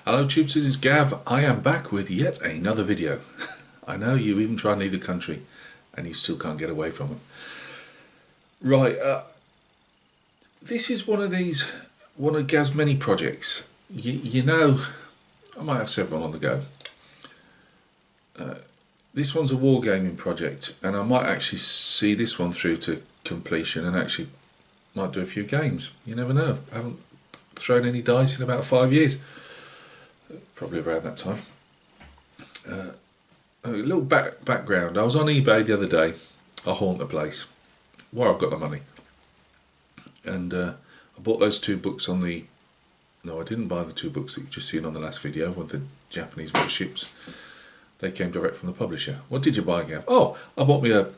Hello Tubesters, it's Gav. I am back with yet another video. I know you even try and leave the country and you still can't get away from it. Right, this is one of Gav's many projects. You know, I might have several on the go. This one's a wargaming project and I might actually see this one through to completion and actually might do a few games. You never know. I haven't thrown any dice in about 5 years. Probably around that time. A little background. I was on eBay the other day. I haunt the place where I've got the money, and I bought those two books on the. No, I didn't buy the two books that you've just seen on the last video with the Japanese warships. They came direct from the publisher. What did you buy, Gav? Oh, I bought me a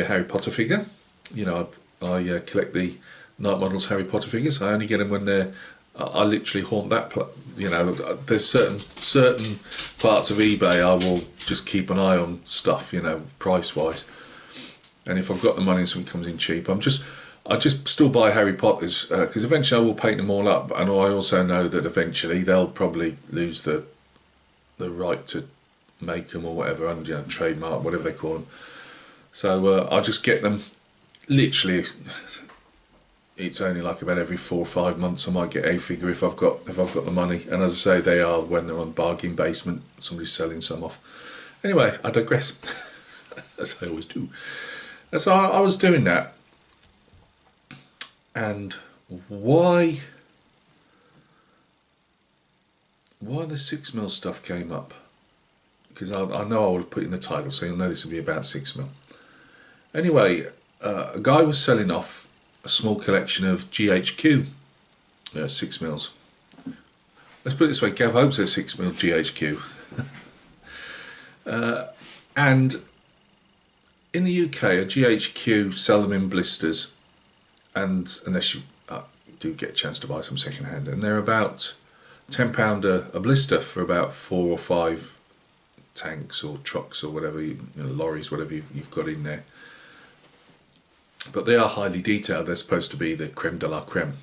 Harry Potter figure. You know, I collect the Night Models Harry Potter figures. I only get them when they're. I literally haunt that. You know, there's certain parts of eBay I will just keep an eye on stuff. You know, price wise, and if I've got the money and something comes in cheap, I just still buy Harry Potters because eventually I will paint them all up, and I also know that eventually they'll probably lose the right to make them or whatever, and you know, trademark, whatever they call them. So I just get them. Literally, it's only like about every 4 or 5 months I might get a figure if I've got the money. And as I say, they are when they're on bargain basement. Somebody's selling some off. Anyway, I digress, as I always do. And so I was doing that, and why the 6mm stuff came up, because I know I would have put in the title, so you'll know this will be about 6mm. Anyway, a guy was selling off a small collection of GHQ 6mm. Let's put it this way, Gav hopes they're 6mm GHQ. And in the UK, a GHQ sell them in blisters, and unless you do get a chance to buy some second hand, and they're about £10 a blister for about 4 or 5 tanks or trucks or whatever, you know, lorries, whatever you've got in there. But they are highly detailed. They're supposed to be the creme de la creme.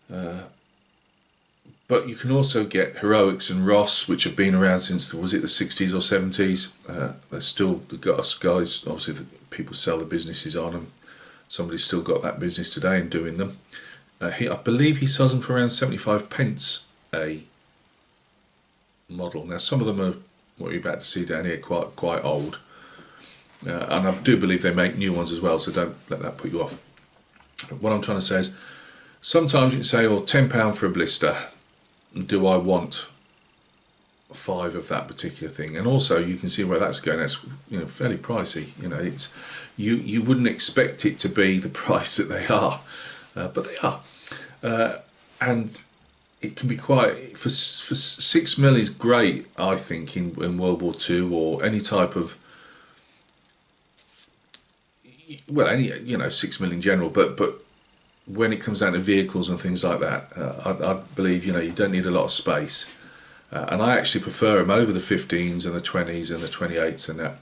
But you can also get Heroics and Ross, which have been around since, was it the 60s or 70s? They're still, got us guys, obviously people sell the businesses on them. Somebody's still got that business today and doing them. I believe he sells them for around 75 pence a model. Now some of them are, what you're about to see down here, quite old. And I do believe they make new ones as well, so don't let that put you off. What I'm trying to say is, sometimes you can say, oh, £10 for a blister, do I want 5 of that particular thing? And also you can see where that's going. That's, you know, fairly pricey. You know, it's you wouldn't expect it to be the price that they are, but they are. And it can be quite, for 6mm is great, I think, in World War II or any type of, well, any, you know, 6mm in general, but when it comes down to vehicles and things like that, I believe, you know, you don't need a lot of space, and I actually prefer them over the 15s and the 20s and the 28s and that.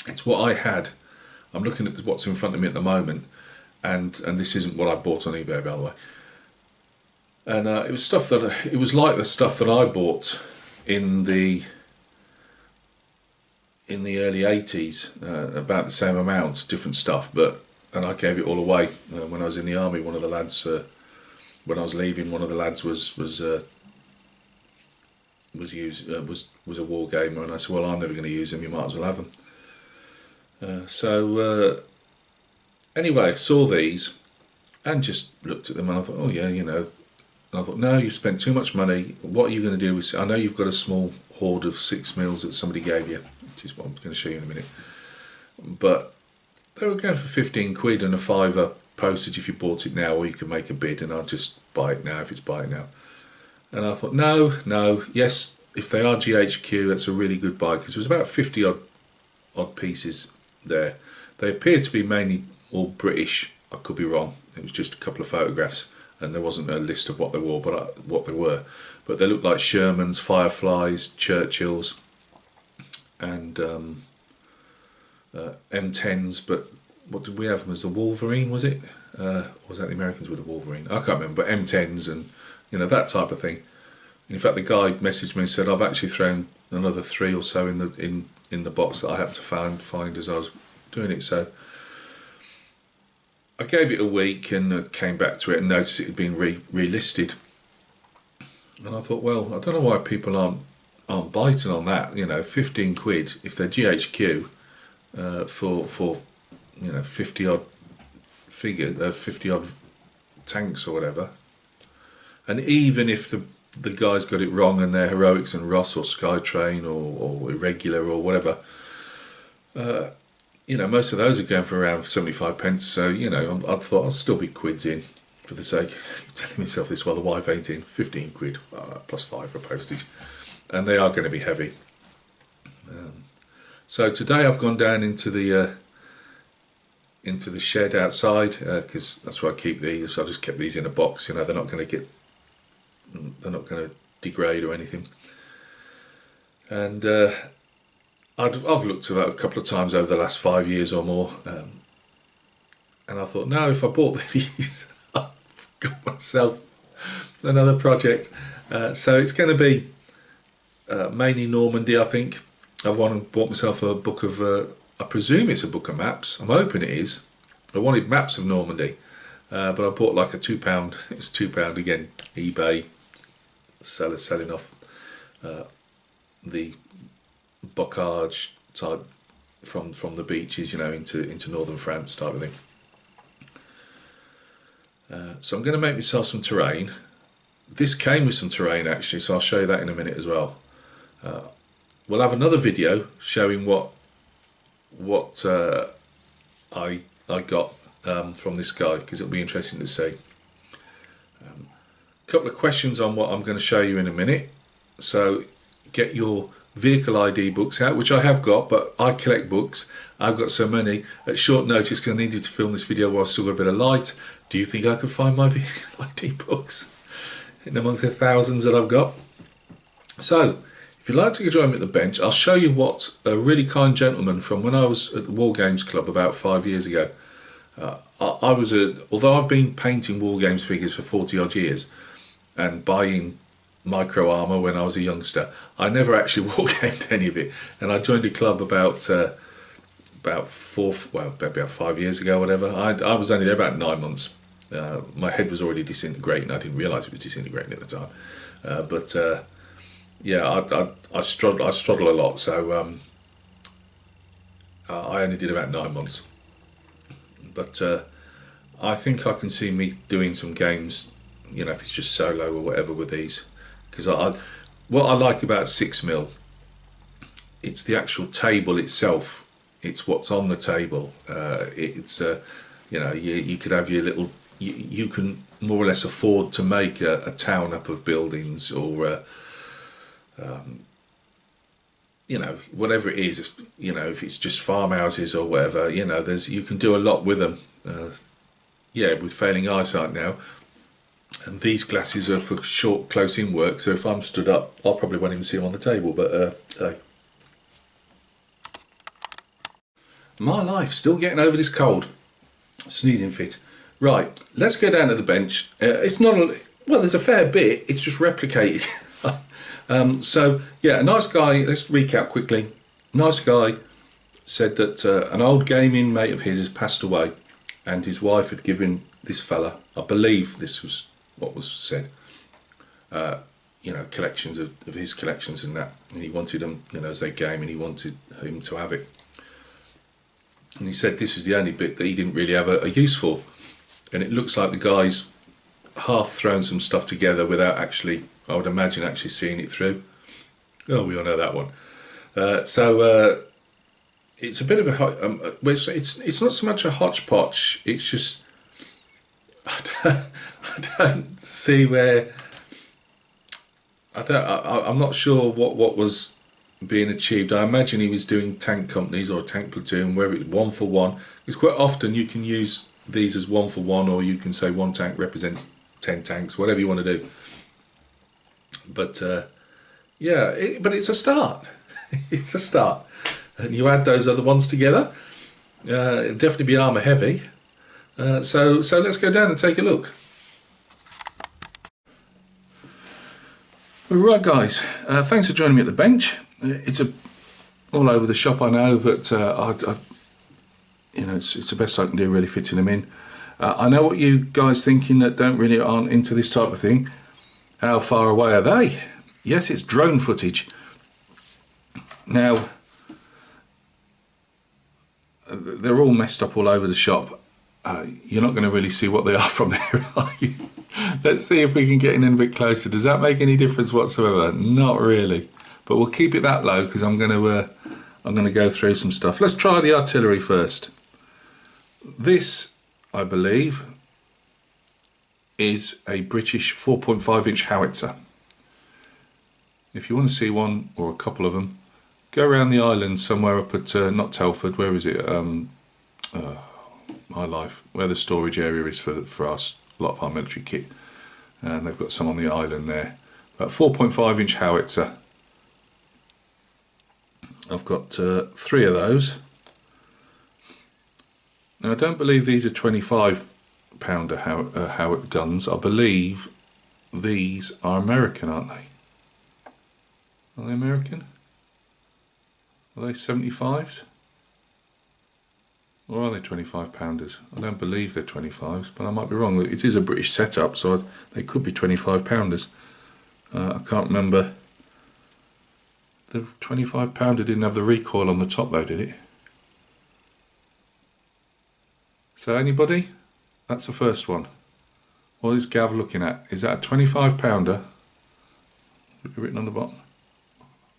It's what I had. I'm looking at what's in front of me at the moment, and this isn't what I bought on eBay, by the way. And it was stuff that, it was like the stuff that I bought in the early 80s, about the same amount, different stuff, and I gave it all away when I was in the army. One of the lads, when I was leaving, one of the lads was a war gamer, and I said, well, I'm never going to use them, you might as well have them. Anyway, I saw these and just looked at them, and I thought, oh yeah, you know. And I thought, no, you spent too much money. What are you going to do with? I know you've got a small hoard of 6mm that somebody gave you, which is what I'm going to show you in a minute. But they were going for 15 quid and a £5 postage if you bought it now, or you could make a bid and I'll just buy it now if it's buy it now. And I thought, no, yes, if they are GHQ, that's a really good buy, because there was about 50 odd pieces there. They appear to be mainly all British. I could be wrong. It was just a couple of photographs, and there wasn't a list of what they were, but what they were. But they looked like Shermans, Fireflies, Churchills, and M10s. But what did we have them as? The Wolverine, was it? Or was that the Americans with the Wolverine? I can't remember. But M10s and, you know, that type of thing. In fact, the guy messaged me and said I've actually thrown another 3 or so in the box that I happened to find as I was doing it. So I gave it a week and came back to it and noticed it had been relisted. And I thought, well, I don't know why people aren't biting on that. You know, 15 quid if they're GHQ for 50 odd 50 odd tanks or whatever. And even if the guys got it wrong and they're Heroics and Ross or Skytrain or Irregular or whatever, most of those are going for around 75 pence. So, I thought I'll still be quids in for the sake of telling myself this while the wife ain't in. 15 quid plus 5 for postage. And they are going to be heavy. So today I've gone down into the shed outside because that's where I keep these. So I just kept these in a box. They're not going to degrade or anything. And I've looked at that a couple of times over the last 5 years or more, and I thought, no, if I bought these, I've got myself another project. So it's going to be mainly Normandy, I think. I've bought myself a book of, I presume it's a book of maps. I'm hoping it is. I wanted maps of Normandy, but I bought like a £2. It's £2 again. eBay seller selling off the bocage type from the beaches, into northern France type of thing. So I'm going to make myself some terrain. This came with some terrain actually, so I'll show you that in a minute as well. We'll have another video showing what I got from this guy, because it'll be interesting to see. A couple of questions on what I'm going to show you in a minute. So get your vehicle ID books out, which I have got, but I collect books. I've got so many at short notice because I needed to film this video while I still got a bit of light. Do you think I could find my vehicle ID books in amongst the thousands that I've got? So if you'd like to join me at the bench, I'll show you what a really kind gentleman from when I was at the War Games Club about 5 years ago. Although I've been painting War Games figures for 40 odd years and buying micro armour when I was a youngster, I never actually war gamed any of it. And I joined a club about 5 years ago, whatever. I was only there about 9 months. My head was already disintegrating. I didn't realise it was disintegrating at the time. I struggle a lot, so I only did about 9 months. But I think I can see me doing some games, if it's just solo or whatever with these. Because what I like about 6mm, it's the actual table itself. It's what's on the table. You could have your little. You can more or less afford to make a town up of buildings, or whatever it is. If it's just farmhouses or whatever, you can do a lot with them. With failing eyesight now. And these glasses are for short, close-in work, so if I'm stood up, I probably won't even see them on the table, but hey. My life, still getting over this cold. Sneezing fit. Right, let's go down to the bench. It's not there's a fair bit, it's just replicated. A nice guy, let's recap quickly. Nice guy said that an old gaming mate of his has passed away, and his wife had given this fella, I believe this was what was said, collections of his collections and that, and he wanted them, as they game, and he wanted him to have it. And he said this is the only bit that he didn't really have a use for, and it looks like the guy's half thrown some stuff together without actually, I would imagine, actually seeing it through. Oh, we all know that one. It's a bit of a it's not so much a hodgepodge. It's just I don't see where. I'm not sure what was being achieved. I imagine he was doing tank companies or a tank platoon, where it's 1 for 1. Because quite often you can use these as 1 for 1, or you can say 1 tank represents 10 tanks, whatever you want to do. But but it's a start. It's a start. And you add those other ones together, it'll definitely be armour heavy. So let's go down and take a look. Right guys, thanks for joining me at the bench. It's all over the shop, I know, but it's the best I can do, really, fitting them in. I know what you guys thinking that aren't into this type of thing. How far away are they? Yes, it's drone footage. Now, they're all messed up all over the shop. You're not going to really see what they are from there, are you? Let's see if we can get in a bit closer. Does that make any difference whatsoever? Not really, but we'll keep it that low because I'm going to go through some stuff. Let's try the artillery first. This, I believe, is a British 4.5-inch howitzer. If you want to see one or a couple of them, go around the island somewhere up at not Telford. Where is it? My life, where the storage area is for us. A lot of our military kit, and they've got some on the island there. But 4.5-inch howitzer. I've got 3 of those. Now I don't believe these are 25-pounder Howitzer guns. I believe these are American, aren't they? Are they American? Are they 75s? Or are they 25-pounders? I don't believe they're 25s, but I might be wrong. It is a British setup, so they could be 25-pounders. I can't remember. The 25-pounder didn't have the recoil on the top though, did it? So anybody? That's the first one. What is Gav looking at? Is that a 25-pounder? Written on the bottom.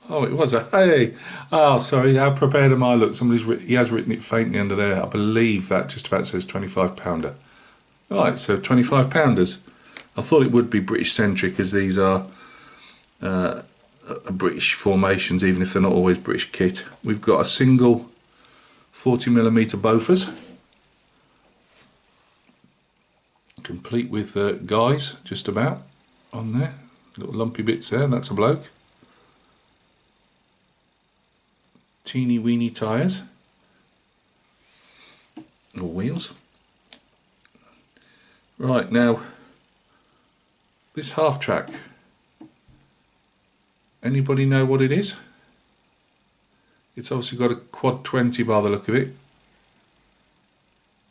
Oh, it was a, hey! Oh, sorry, how prepared am I? Look, he has written it faintly under there. I believe that just about says 25-pounder. Right, so 25-pounders. I thought it would be British-centric, as these are British formations, even if they're not always British kit. We've got a single 40mm Bofors, complete with guys, just about, on there. Little lumpy bits there, and that's a bloke. Teeny weeny tyres or wheels. Right, now this half track, anybody know what it is? It's obviously got a quad 20 by the look of it.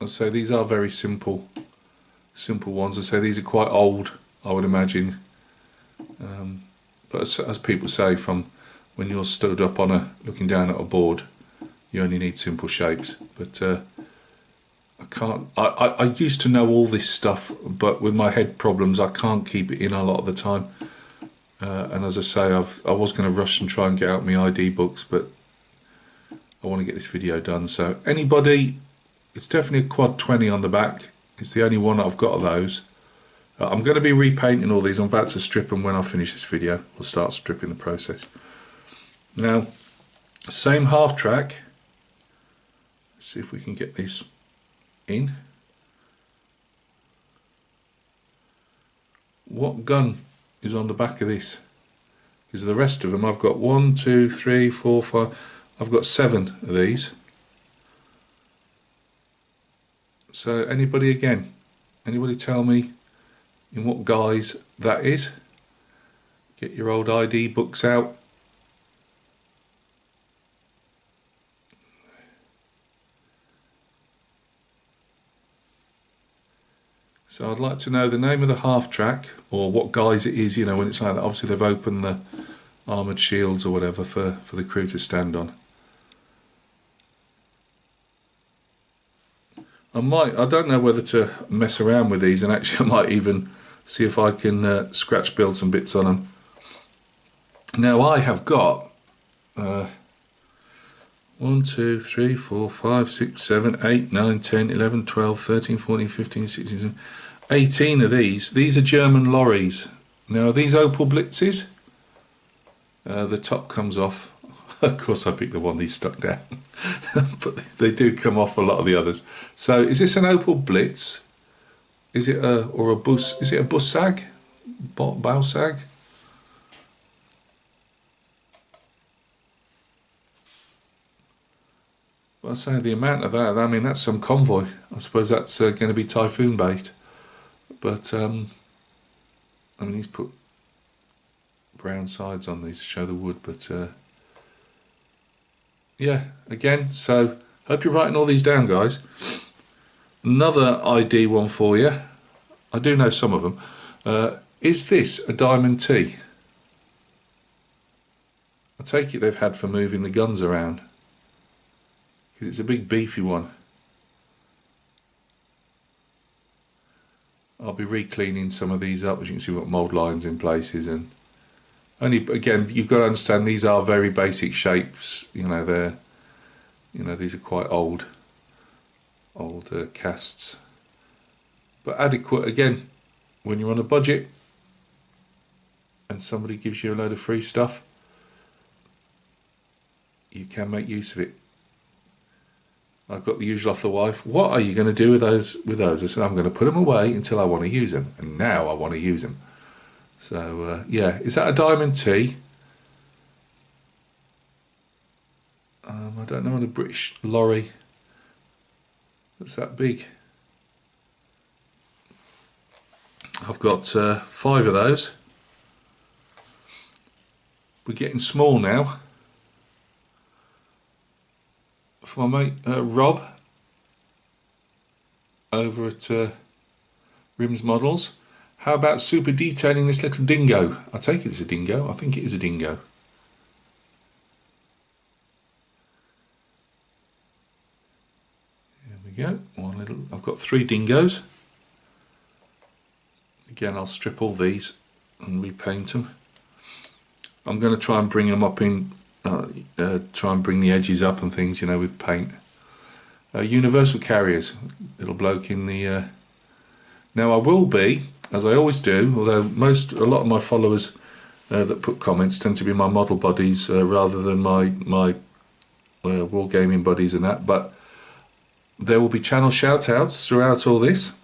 I'd say these are very simple ones. I'd say these are quite old, I would imagine, but as people say, from when you're stood up on looking down at a board, you only need simple shapes. But I used to know all this stuff, but with my head problems, I can't keep it in a lot of the time. And as I say, I was going to rush and try and get out my ID books, but I want to get this video done. So anybody, it's definitely a quad 20 on the back. It's the only one I've got of those. I'm going to be repainting all these. I'm about to strip them when I finish this video. We'll start stripping the process. Now, same half track. Let's see if we can get this in. What gun is on the back of this? Because the rest of them, I've got 1, 2, 3, 4, 5. I've got 7 of these. So anybody again? Anybody tell me in what guise that is? Get your old ID books out. So I'd like to know the name of the half track, or what guise it is, when it's like that. Obviously they've opened the armoured shields or whatever for the crew to stand on. I don't know whether to mess around with these, and actually I might even see if I can scratch build some bits on them. Now I have got 1, 2, 3, 4, 5, 6, 7, 8, 9, 10, 11, 12, 13, 14, 15, 16, 17, 18 of these. These are German lorries. Now are these Opel Blitzes? The top comes off. Of course I picked the one these stuck down. But they do come off a lot of the others. So is this an Opel Blitz? Is it a bus? Is it a Bussag? Bausag? Well, I say the amount of that, I mean, that's some convoy. I suppose that's going to be Typhoon bait. But, I mean, he's put brown sides on these to show the wood, but yeah, again, so hope you're writing all these down, guys. Another ID one for you. I do know some of them. Is this a Diamond T? I take it they've had for moving the guns around, because it's a big beefy one. I'll be re-cleaning some of these up. As you can see, we've got mould lines in places, and only again, you've got to understand these are very basic shapes. You know, they're, you know, these are quite old casts, but adequate. Again, when you're on a budget and somebody gives you a load of free stuff, you can make use of it. I've got the usual off the wife. What are you going to do with those? I said, I'm going to put them away until I want to use them, and now I want to use them. So yeah, is that a Diamond T? I don't know on a British lorry that's that big. I've got 5 of those. We're getting small now. For my mate Rob over at Rims Models. How about super detailing this little dingo? I take it it's a dingo. I think it is a dingo. There we go. One little. I've got 3 dingoes. Again, I'll strip all these and repaint them. I'm going to try and bring them up in. Try and bring the edges up and things, you know, with paint. Universal carriers, little bloke in the. Now I will be, as I always do, although a lot of my followers that put comments tend to be my model buddies rather than my wargaming buddies and that. But there will be channel shout-outs throughout all this.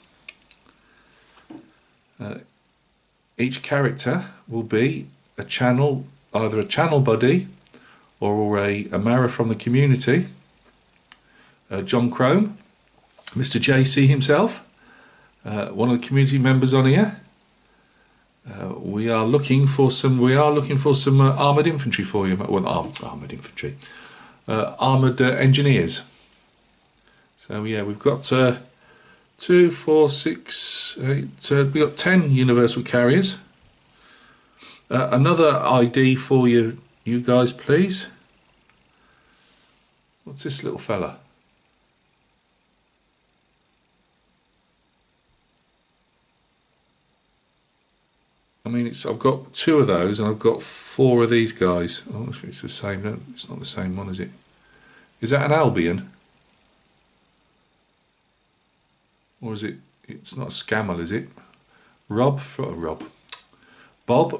Each character will be a channel, either a channel buddy or a Mara from the community, John Crome, Mr. JC himself, one of the community members on here. We are looking for some armoured infantry for you. Well, armoured infantry, armoured engineers. So yeah, we've got 2, 4, 6, 8. We've got 10 universal carriers. Another ID for you guys, please. What's this little fella? I mean, I've got 2 of those, and I've got 4 of these guys. Oh, it's the same. No, it's not the same one, is it? Is that an Albion? Or is it? It's not a Scammell, is it? Bob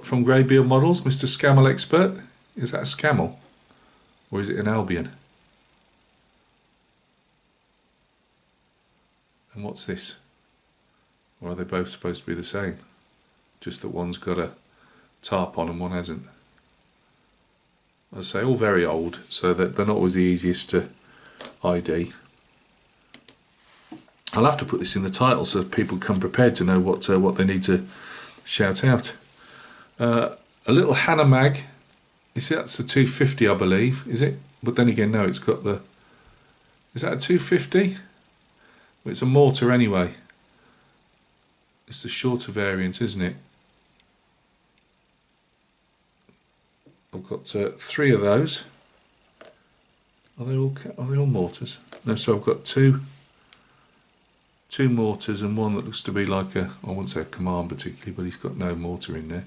from Greybeard Models, Mr. Scammell Expert. Is that a Scammell? Or is it an Albion? And what's this? Or are they both supposed to be the same? Just that one's got a tarp on and one hasn't. I say all very old, so that they're not always the easiest to ID. I'll have to put this in the title so people come prepared to know what they need to shout out. A little Hannah Mag. You see, that's the 250, I believe, is it? But then again, no, it's got the. Is that a 250? Well, it's a mortar anyway. It's the shorter variant, isn't it? I've got 3 of those. Are they all mortars? No, so I've got 2 mortars and one that looks to be like I wouldn't say a command particularly, but he's got no mortar in there.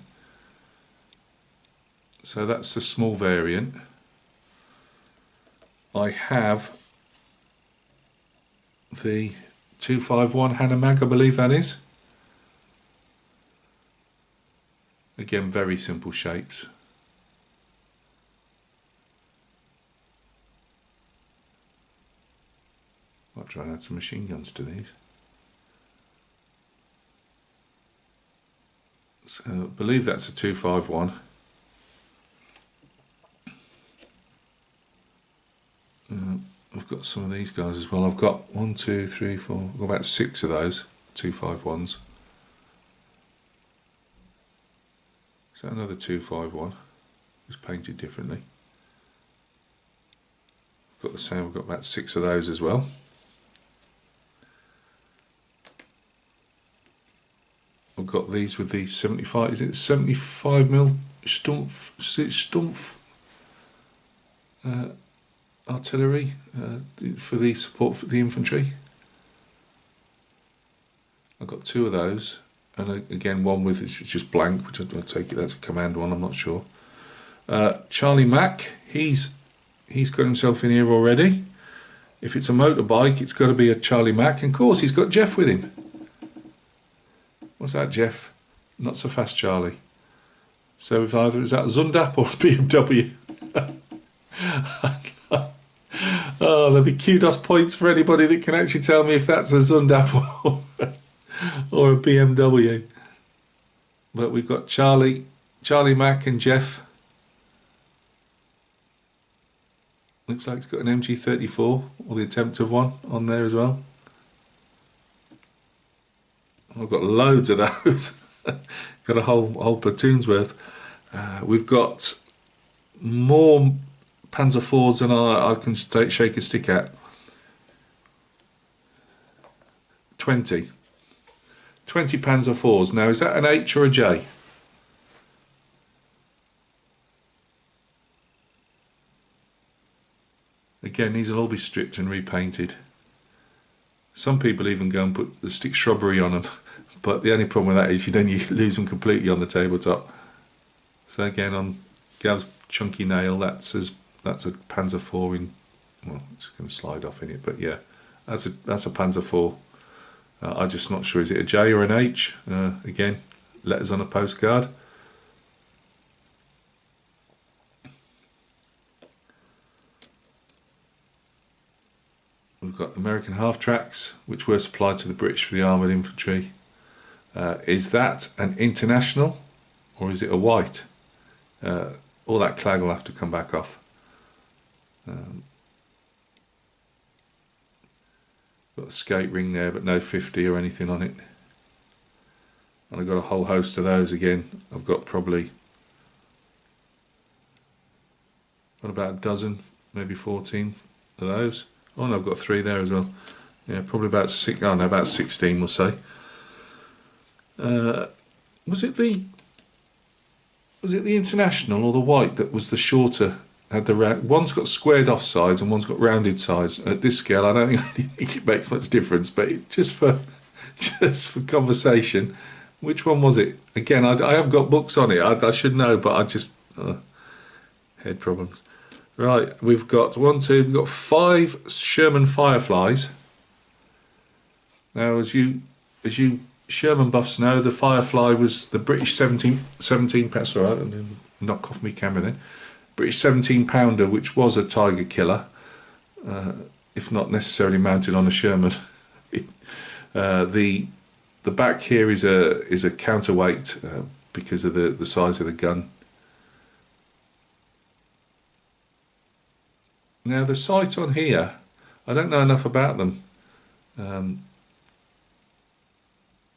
So that's the small variant. I have the 251 Hannah Mag, I believe that is. Again, very simple shapes. I'll try and add some machine guns to these. So I believe that's a 251. I've got some of these guys as well. I've got 1, 2, 3, 4, I've got about 6 of those 251s. that another 251? It's painted differently. Got the same, we've got about 6 of those as well. I've got these with the 75, is it 75mm Stumpf artillery for the support for the infantry. I've got 2 of those, and again one with it's just blank, which I take it that's a command one, I'm not sure. Charlie Mack, he's got himself in here already. If it's a motorbike, it's got to be a Charlie Mack, and of course he's got Jeff with him. What's that, Jeff? Not so fast, Charlie. So if either is that Zundap or BMW. Oh, there'll be kudos points for anybody that can actually tell me if that's a Zundap or a BMW. But we've got Charlie Mack and Jeff. Looks like it's got an MG34 or the attempt of one on there as well. I've got loads of those. Got a whole platoon's worth. We've got more Panzer IVs than I can shake a stick at. 20 Panzer IVs. Now, is that an H or a J? Again, these will all be stripped and repainted. Some people even go and put the stick shrubbery on them, but the only problem with that is you lose them completely on the tabletop. So again, on Gav's chunky nail, that's a Panzer IV in. Well, it's going to slide off in it, but yeah, that's a Panzer IV. I'm just not sure, is it a J or an H? Again, letters on a postcard. We've got American half-tracks, which were supplied to the British for the armoured infantry. Is that an international, or is it a white? All that clag will have to come back off. Got a skate ring there, but no 50 or anything on it. And I've got a whole host of those again. I've got probably about a dozen, maybe 14 of those. Oh no, I've got 3 there as well. Yeah, probably about 6. Oh no, about 16, we'll say. Was it the international or the white that was the shorter? Had the one's got squared off sides and one's got rounded sides. At this scale, I don't think it makes much difference. But just for conversation, which one was it? Again, I have got books on it. I should know, but I just head problems. Right, we've got we've got 5 Sherman Fireflies. Now, as you Sherman buffs know, the Firefly was the British 17 pound. Sorry, and knock off my camera then. British 17-pounder, which was a Tiger killer, if not necessarily mounted on a Sherman. The back here is a counterweight because of the size of the gun. Now the sight on here, I don't know enough about them.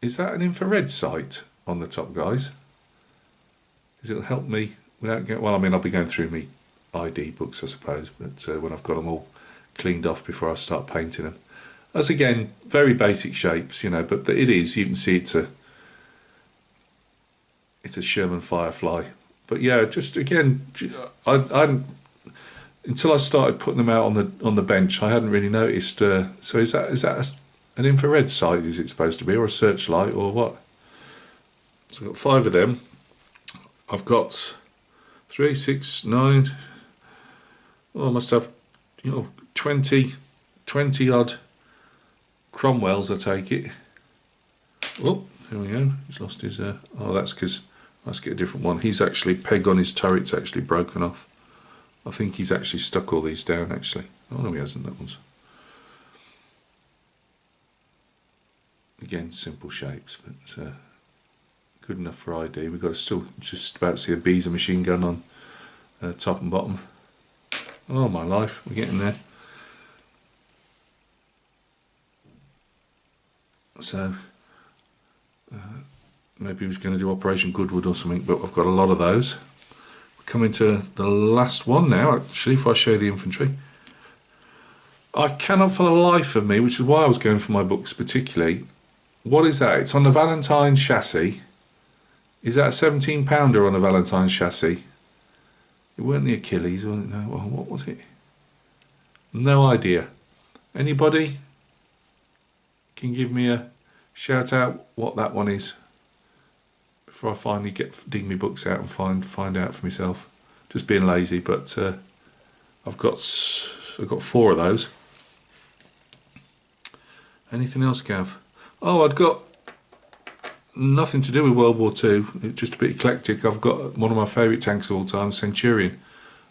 Is that an infrared sight on the top, guys? Because it'll help me without getting. Well, I mean, I'll be going through my ID books, I suppose, but when I've got them all cleaned off before I start painting them. That's again very basic shapes, you know, but it is. You can see it's a Sherman Firefly. But yeah, just again, I until I started putting them out on the bench, I hadn't really noticed. So is that an infrared sight? Is it supposed to be, or a searchlight, or what? So I've got 5 of them. I've got 3, 6, 9. Oh, I must have 20 odd Cromwells, I take it. Oh, here we go. He's lost his. Oh, that's because let's get a different one. He's actually peg on his turret's actually broken off. I think he's actually stuck all these down, actually. Oh, no, he hasn't, that one's. Again, simple shapes, but good enough for ID. We've got to still just about see a Beezer machine gun on top and bottom. Oh, my life, we're getting there. So, Maybe he was going to do Operation Goodwood or something, but I've got a lot of those. We're coming to the last one now, actually, if I show you the infantry. I cannot for the life of me, which is why I was going for my books particularly. What is that? It's on the Valentine chassis. Is that a 17-pounder on a Valentine chassis? It weren't the Achilles, was it? No, well, what was it? No idea. Anybody can give me a shout out what that one is before I finally dig my books out and find out for myself. Just being lazy, but I've got 4 of those. Anything else, Gav? Oh, I'd got nothing to do with World War II. It's just a bit eclectic. I've got one of my favourite tanks of all time, Centurion.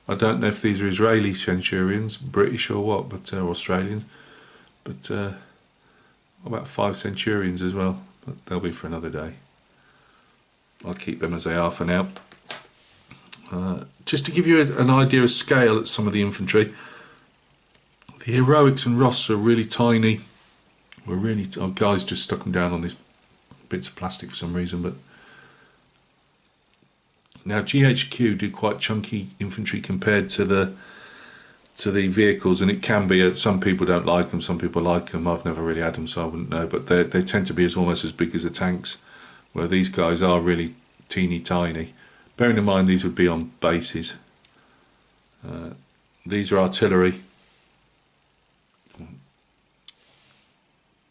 I don't know if these are Israeli Centurions, British or what, but or Australians. But about 5 Centurions as well. But they'll be for another day. I'll keep them as they are for now. Just to give you an idea of scale at some of the infantry, the Heroics and Ross are really tiny. Guys just stuck them down on these bits of plastic for some reason, but now GHQ do quite chunky infantry compared to the vehicles, and it can be. Some people don't like them, some people like them. I've never really had them, so I wouldn't know. But they tend to be almost as big as the tanks, where these guys are really teeny tiny. Bearing in mind these would be on bases. These are artillery.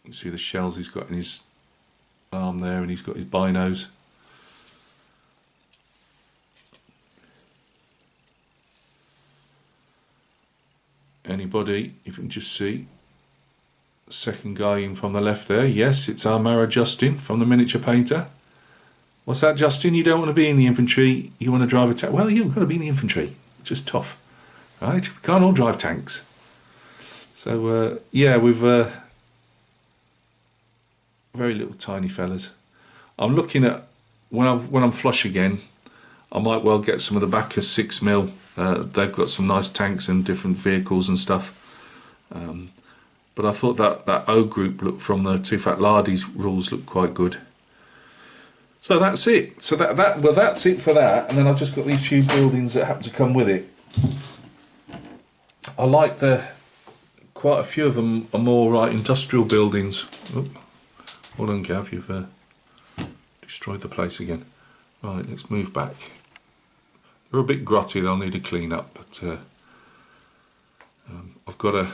You see the shells he's got in his arm there, and he's got his binos. Anybody, if you can just see, second guy in from the left there, yes, it's our Mara Justin from the Miniature Painter. What's that, Justin? You don't want to be in the infantry, you want to drive a tank? Well, you've got to be in the infantry, it's just tough, right? We can't all drive tanks. So, yeah, we've very little tiny fellas. I'm looking at, when I'm flush again, I might well get some of the Bacchus 6mm. They've got some nice tanks and different vehicles and stuff. But I thought that O group look from the Too Fat Lardy's rules looked quite good. So that's it. So that's it for that. And then I've just got these few buildings that happen to come with it. I like quite a few of them are more industrial buildings. Oh, hold on, Gav, you've destroyed the place again. Right, let's move back. They're a bit grotty, they'll need a clean up, but I've got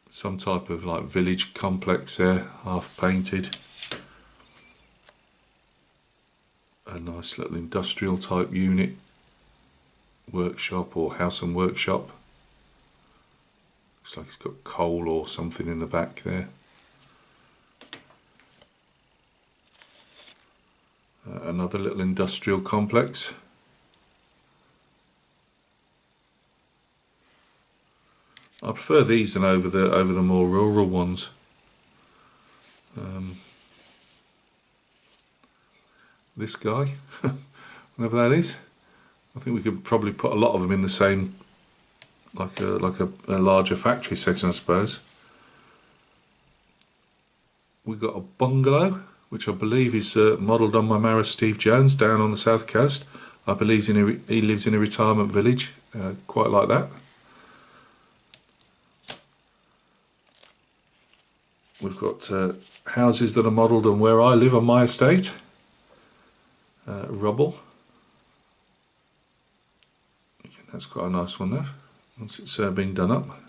some type of like village complex there, half painted. A nice little industrial type unit, workshop or house and workshop. Looks like it's got coal or something in the back there. Another little industrial complex. I prefer these than over the more rural ones. This guy, whatever that is, I think we could probably put a lot of them in the same, like a larger factory setting, I suppose. We've got a bungalow, which I believe is modelled on my Mara Steve Jones down on the south coast. I believe he lives in a retirement village, quite like that. We've got houses that are modelled on where I live on my estate. Rubble. Again, that's quite a nice one there, once it's been done up.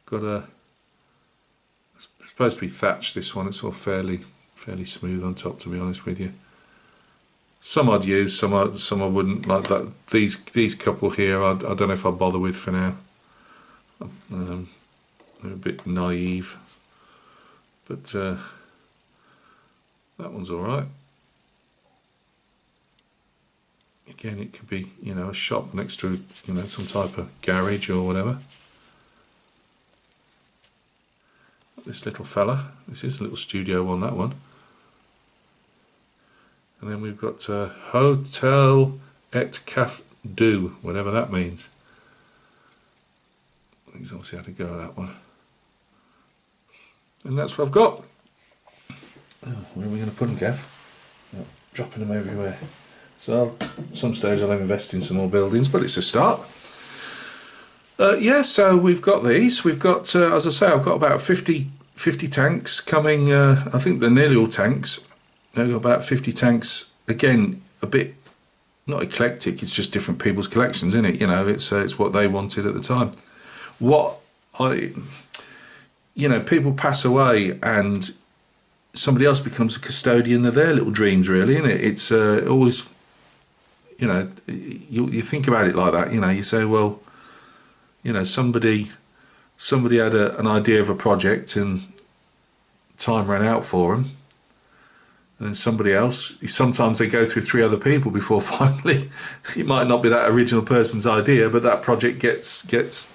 Got it's supposed to be thatched, this one. It's all fairly smooth on top, to be honest with you. Some I'd use, some I wouldn't. Like that. These couple here, I don't know if I'll bother with for now. They're a bit naive, but that one's all right. Again, it could be, a shop next to, some type of garage or whatever. This little fella, this is a little studio one, that one. And then we've got Hotel et Caf Du, whatever that means. He's obviously had to go with that one. And that's what I've got. Oh, where are we going to put them, Gav? Oh, dropping them everywhere. So at some stage I'll invest in some more buildings, but it's a start. Yeah, so we've got these. We've got, as I say, I've got about 50 tanks coming. I think they're nearly all tanks. I've got about 50 tanks. Again, a bit not eclectic. It's just different people's collections, isn't it? You know, it's what they wanted at the time. People pass away and somebody else becomes a custodian of their little dreams, really, isn't it? It's always, you know, you think about it like that. You know, you say, well, you know, somebody had an idea of a project and time ran out for them, and then somebody else, sometimes they go through 3 other people before finally it might not be that original person's idea, but that project gets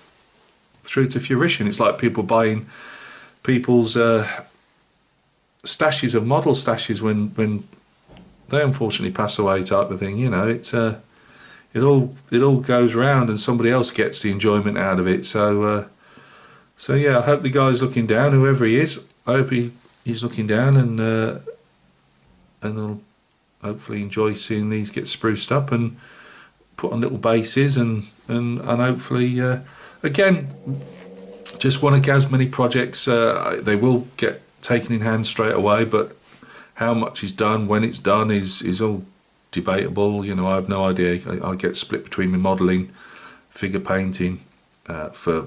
through to fruition. It's like people buying people's stashes of model stashes when they unfortunately pass away, type of thing. You know, it all goes round and somebody else gets the enjoyment out of it. So yeah, I hope the guy's looking down, whoever he is. I hope he's looking down and they'll hopefully enjoy seeing these get spruced up and put on little bases and hopefully again, just one of Gav's many projects. They will get taken in hand straight away, but how much is done, when it's done, is all debatable. You know, I have no idea. I get split between my modelling, figure painting for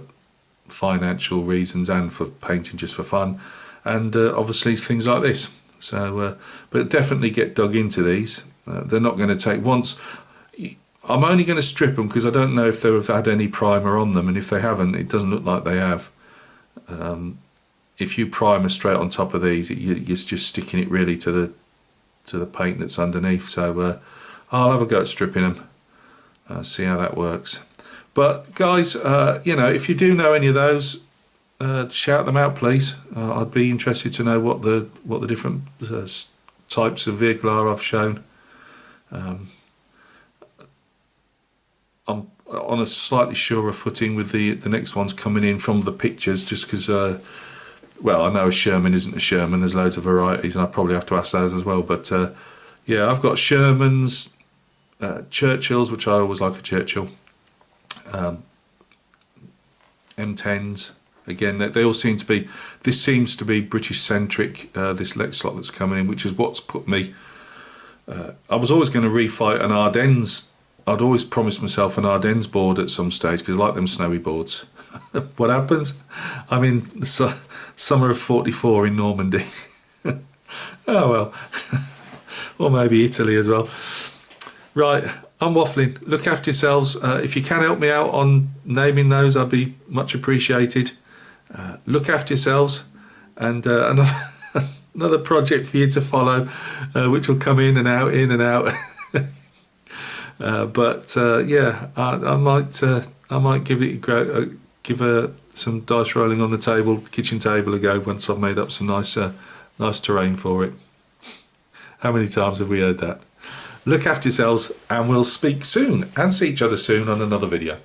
financial reasons and for painting just for fun, and obviously things like this. So, but definitely get dug into these. They're not going to take once. I'm only going to strip them because I don't know if they've had any primer on them, and if they haven't, it doesn't look like they have. If you primer straight on top of these, you're just sticking it really to the paint that's underneath. So I'll have a go at stripping them, see how that works. But guys, you know, if you do know any of those, shout them out, please. I'd be interested to know what the different types of vehicle are I've shown. I'm on a slightly surer footing with the next ones coming in from the pictures, just because, well, I know a Sherman isn't a Sherman. There's loads of varieties, and I probably have to ask those as well. But yeah, I've got Shermans, Churchills, which I always like a Churchill, M10s. Again, they all seem to be. This seems to be British centric. This next lot that's coming in, which is what's put me. I was always going to refight an Ardennes. I'd always promised myself an Ardennes board at some stage because I like them snowy boards. What happens? I'm in the summer of '44 in Normandy. Oh well, or maybe Italy as well. Right, I'm waffling. Look after yourselves. If you can help me out on naming those, I'd be much appreciated. Look after yourselves, and another project for you to follow, which will come in and out, in and out. But yeah, I might give it some dice rolling on the table, kitchen table a go once I've made up some nice terrain for it. How many times have we heard that? Look after yourselves, and we'll speak soon and see each other soon on another video.